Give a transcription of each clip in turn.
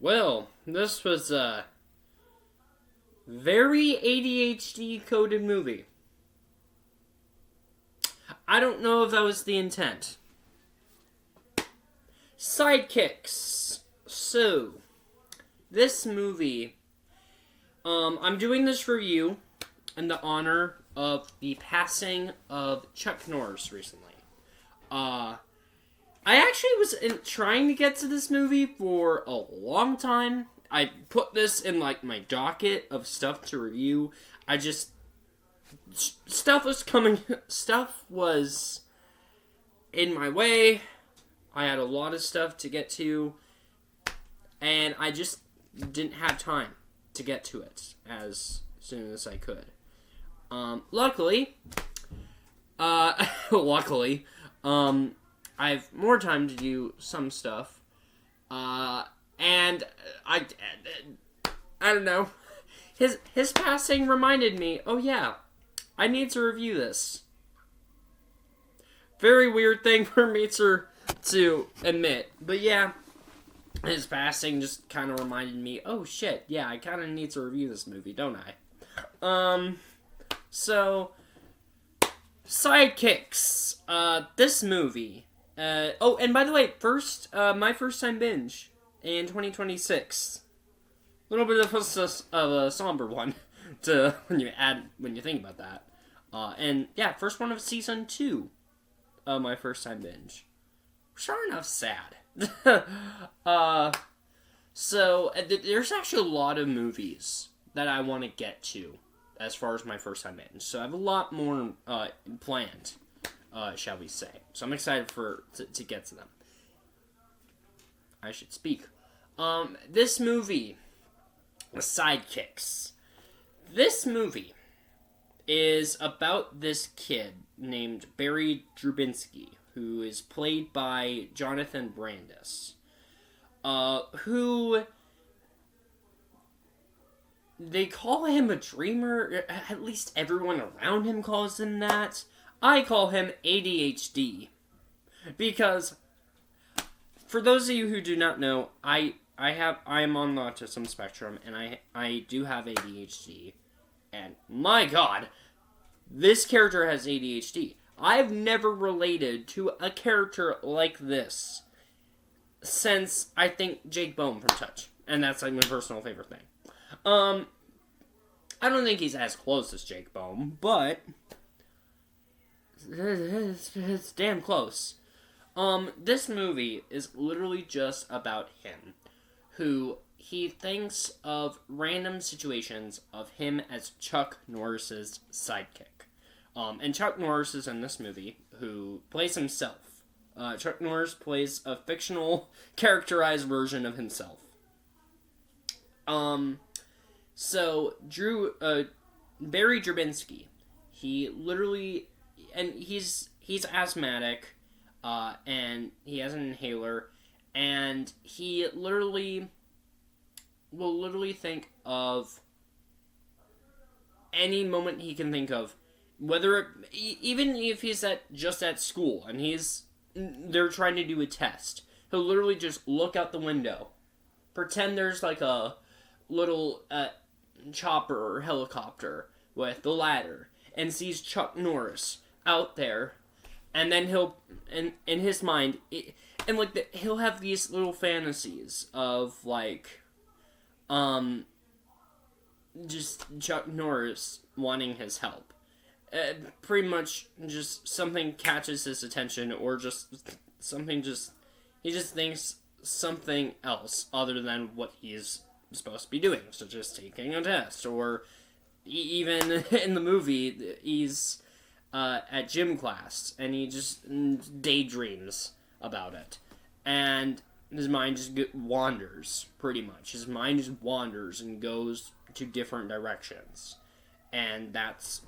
Well, this was a very ADHD-coded movie. I don't know if that was the intent. Sidekicks. So, this movie, I'm doing this review in the honor of the passing of Chuck Norris recently. I actually was trying to get to this movie for a long time. I put this in, my docket of stuff to review. Stuff was in my way. I had a lot of stuff to get to. And I just didn't have time to get to it as soon as I could. Luckily, I have more time to do some stuff, and I don't know. His passing reminded me. Oh yeah, I need to review this. Very weird thing for me to admit, but yeah, his passing just kind of reminded me. Oh shit, yeah, I kind of need to review this movie, don't I? So, Sidekicks. This movie. And by the way, my first time binge in 2026. A little bit of a somber one when you think about that. And yeah, first one of season 2 of my first time binge. Sure enough, sad. So there's actually a lot of movies that I want to get to as far as my first time binge. So I have a lot more planned. Shall we say. So I'm excited to get to them. I should speak. This movie, Sidekicks. This movie is about this kid named Barry Drubinski, who is played by Jonathan Brandis, who... They call him a dreamer. At least everyone around him calls him that. I call him ADHD. Because, for those of you who do not know, I am on the autism spectrum, and I do have ADHD. And, my god, this character has ADHD. I've never related to a character like this since, I think, Jake Bone from Touch. And that's, my personal favorite thing. I don't think he's as close as Jake Bone, but it's damn close. This movie is literally just about him, who he thinks of random situations of him as Chuck Norris's sidekick. And Chuck Norris is in this movie, who plays himself. Chuck Norris plays a fictional, characterized version of himself. So, Barry Drubinski, he literally, and he's asthmatic, and he has an inhaler, and he will literally think of any moment he can think of, even if he's just at school, and they're trying to do a test, he'll literally just look out the window, pretend there's a little, chopper or helicopter with the ladder, and sees Chuck Norris out there, and then he'll, in his mind, he'll have these little fantasies of, just Chuck Norris wanting his help. Pretty much just something catches his attention, or he just thinks something else other than what he's supposed to be doing, such as taking a test, or even in the movie, he's at gym class, and he just daydreams about it, and his mind just wanders, pretty much. His mind just wanders and goes to different directions, and that's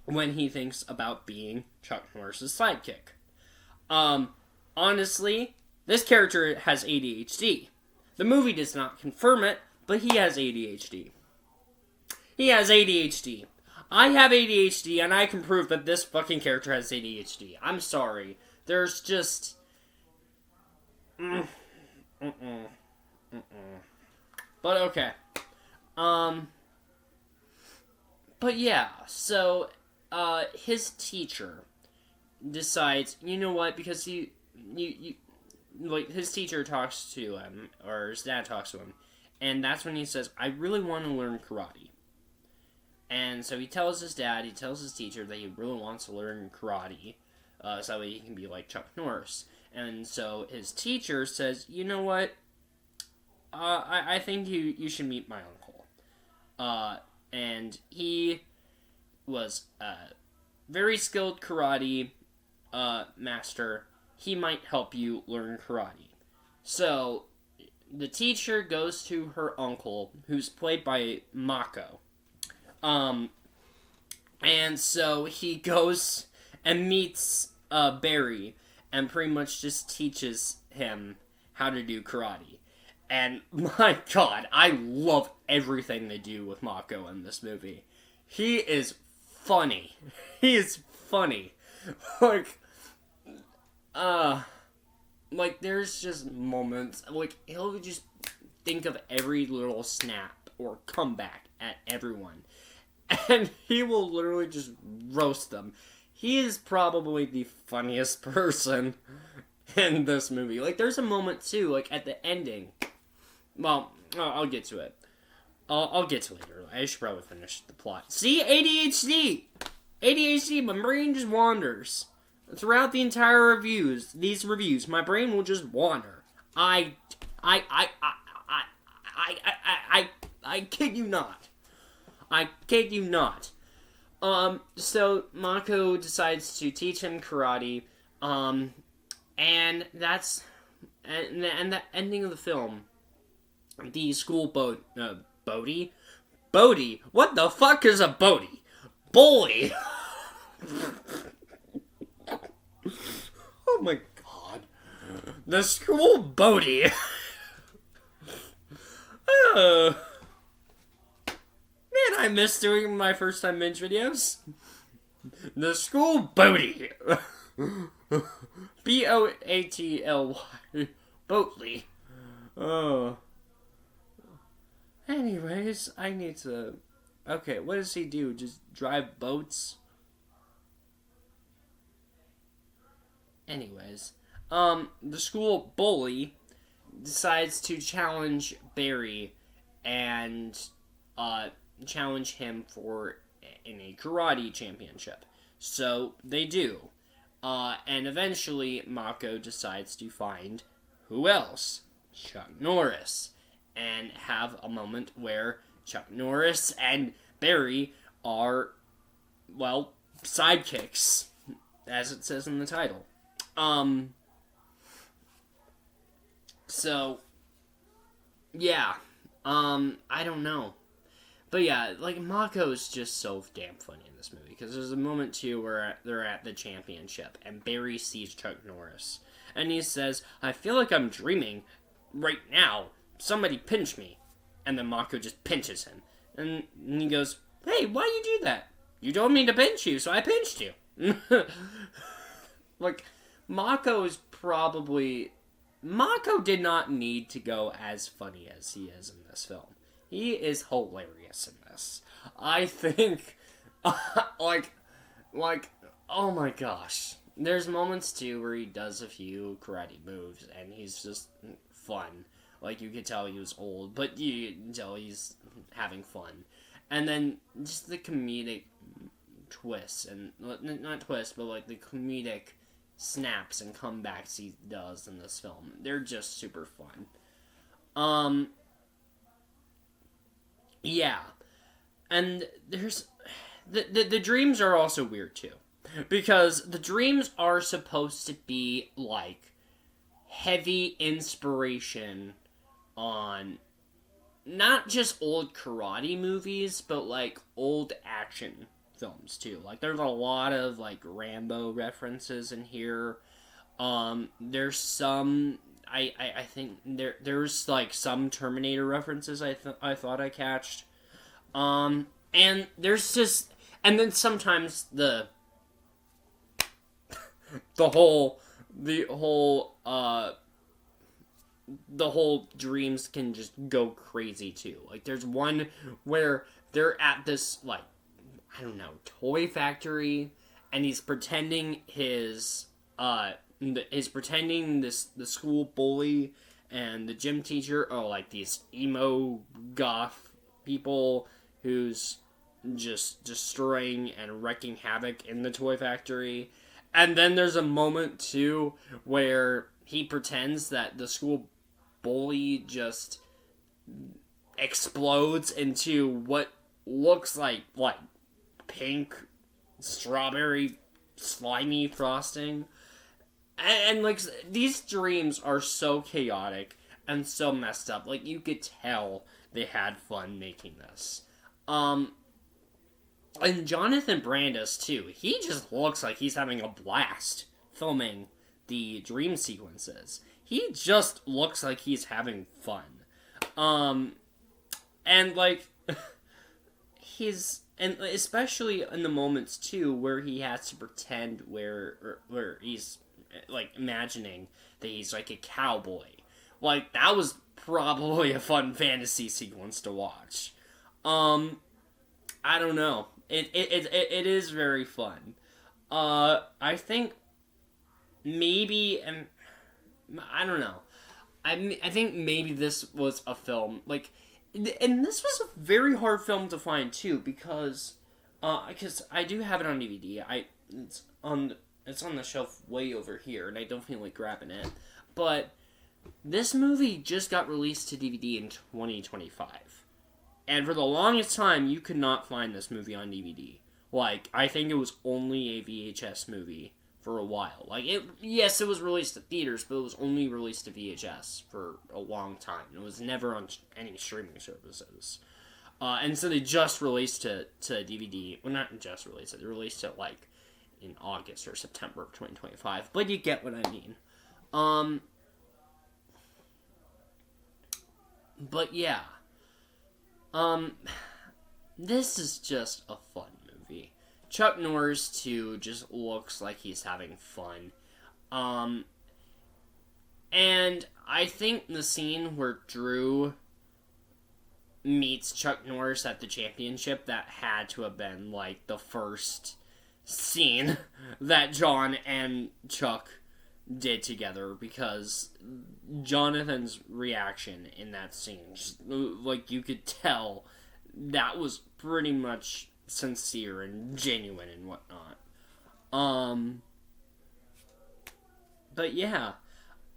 when he thinks about being Chuck Norris's sidekick. Honestly, this character has ADHD. The movie does not confirm it, but he has ADHD. He has ADHD. I have ADHD, and I can prove that this fucking character has ADHD. I'm sorry. There's just... But okay. But yeah, so, his teacher decides, you know what, because his teacher talks to him, or his dad talks to him, and that's when he says, I really want to learn karate. And so he tells his teacher that he really wants to learn karate, so that he can be like Chuck Norris. And so his teacher says, you know what, I think you should meet my uncle. And he was a very skilled karate master. He might help you learn karate. So the teacher goes to her uncle, who's played by Mako. And so he goes and meets Barry and pretty much just teaches him how to do karate. And my god, I love everything they do with Mako in this movie. He is funny. He is funny. Like, there's just moments, like, he'll just think of every little snap or comeback at everyone. And he will literally just roast them. He is probably the funniest person in this movie. Like, there's a moment, too, like, at the ending. Well, I'll get to it. I'll get to it later. I should probably finish the plot. See? ADHD! ADHD, my brain just wanders. Throughout the entire these reviews, my brain will just wander. I kid you not. I kid you not. So Mako decides to teach him karate, and that's, and the ending of the film, the school Bodie? What the fuck is a Bodie? Bully! Oh my god. The school Bodie. Man, I miss doing my first time Binge videos. The school Bodie. Boatly. Boatly. Oh. Anyways, I need to... Okay, what does he do? Just drive boats? Anyways, the school bully decides to challenge Barry and, challenge him in a karate championship. So, they do. And eventually, Mako decides to find who else? Chuck Norris. And have a moment where Chuck Norris and Barry are, well, sidekicks, as it says in the title. So, yeah, I don't know. But yeah, like, Mako's just so damn funny in this movie, because there's a moment, too, where they're at the championship, and Barry sees Chuck Norris, and he says, I feel like I'm dreaming right now. Somebody pinch me. And then Mako just pinches him. And he goes, hey, why you do that? You told me to pinch you, so I pinched you. Like, Mako did not need to go as funny as he is in this film. He is hilarious in this. I think, like, oh my gosh. There's moments, too, where he does a few karate moves, and he's just fun. Like, you could tell he was old, but you can tell he's having fun. And then, just the comedic twists, and, not twists, but, like, the comedic snaps and comebacks he does in this film. They're just super fun. Yeah. And there's... The dreams are also weird, too. Because the dreams are supposed to be, like, heavy inspiration on not just old karate movies, but, like, old action films, too. Like, there's a lot of, like, Rambo references in here. There's some... I think there's, like, some Terminator references I thought I catched. And there's just... And then sometimes the whole the whole dreams can just go crazy too. Like, there's one where they're at this, like, I don't know, toy factory, and he's pretending the school bully and the gym teacher are like these emo goth people who's just destroying and wrecking havoc in the toy factory. And then there's a moment too where he pretends that the school bully just explodes into what looks like pink strawberry slimy frosting. And like, these dreams are so chaotic and so messed up. Like, you could tell they had fun making this. And Jonathan Brandis too, he just looks like he's having a blast filming the dream sequences. He just looks like he's having fun. And like, and especially in the moments too where he has to pretend where he's like imagining that he's like a cowboy. Like, that was probably a fun fantasy sequence to watch. I don't know. It is very fun. I think maybe, and I don't know. I think maybe this was a film, like, and this was a very hard film to find too, because I do have it on DVD. It's on the shelf way over here, and I don't feel like grabbing it. But this movie just got released to DVD in 2025. And for the longest time, you could not find this movie on DVD. Like, I think it was only a VHS movie for a while. Like, yes, it was released to theaters, but it was only released to VHS for a long time. It was never on any streaming services. And so they just released to DVD. Well, not just released it. They released it, like, in August or September of 2025. But you get what I mean. But yeah. This is just a fun movie. Chuck Norris, too, just looks like he's having fun. And I think the scene where Drew meets Chuck Norris at the championship, that had to have been, like, the first scene that John and Chuck did together, because Jonathan's reaction in that scene, just, like, you could tell that was pretty much sincere and genuine and whatnot. But yeah,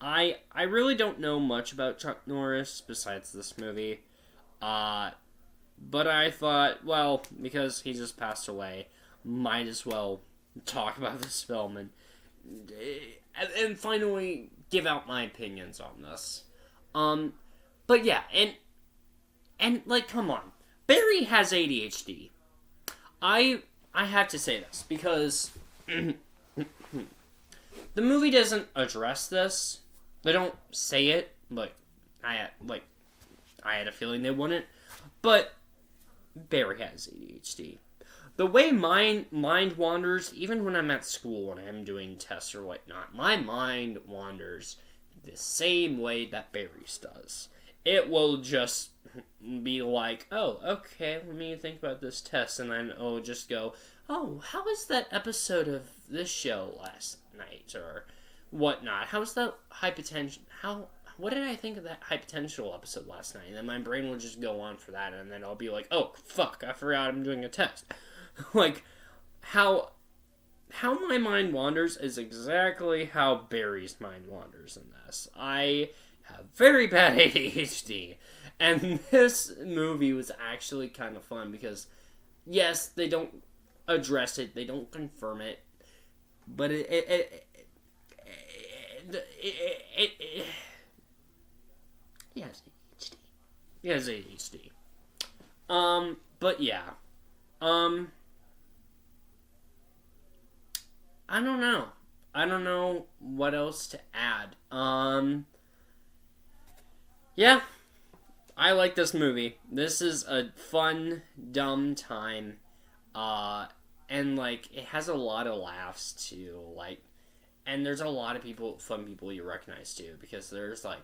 I really don't know much about Chuck Norris besides this movie. But I thought, well, because he just passed away, might as well talk about this film and finally give out my opinions on this. But yeah, and like, come on, Barry has ADHD. I have to say this because the movie doesn't address this. They don't say it, but I had a feeling they wouldn't. But Barry has ADHD. The way my mind wanders, even when I'm at school and I'm doing tests or whatnot, my mind wanders the same way that Barry's does. It will just be like, oh, okay, let me think about this test, and then it'll just go, oh, how was that episode of this show last night, or whatnot? How was that high potential, what did I think of that high potential episode last night? And then my brain will just go on for that, and then I'll be like, oh, fuck, I forgot I'm doing a test. Like, how my mind wanders is exactly how Barry's mind wanders in this. I have very bad ADHD, and this movie was actually kind of fun because, yes, they don't address it, they don't confirm it, but he has ADHD. He has ADHD. But yeah. I don't know. I don't know what else to add. Yeah. I like this movie. This is a fun, dumb time. And, like, it has a lot of laughs, too. Like, and there's a lot of fun people you recognize, too. Because there's, like,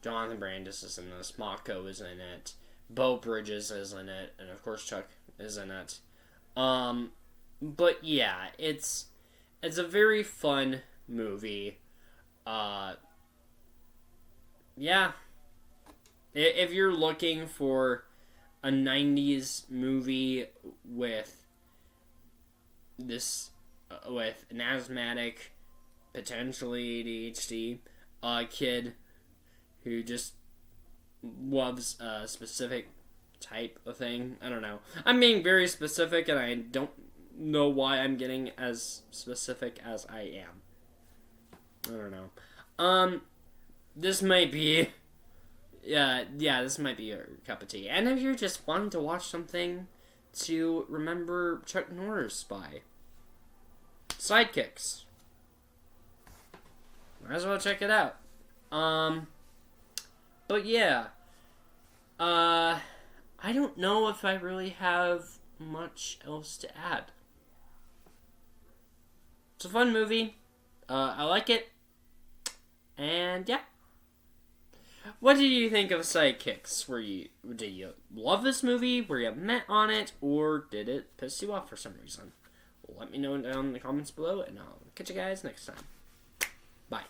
Jonathan Brandis is in this. Mako is in it. Beau Bridges is in it. And of course Chuck is in it. But yeah, it's a very fun movie. Yeah. If you're looking for a 90s movie with with an asthmatic, potentially ADHD kid who just loves a specific type of thing. I don't know. I'm being very specific, and I don't know why I'm getting as specific as I am. I don't know. This might be... yeah, this might be your cup of tea. And if you're just wanting to watch something to remember Chuck Norris by, Sidekicks. Might as well check it out. But yeah. I don't know if I really have much else to add. It's a fun movie. I like it. And yeah. What did you think of Sidekicks? Did you love this movie? Were you met on it? Or did it piss you off for some reason? Let me know down in the comments below, and I'll catch you guys next time. Bye.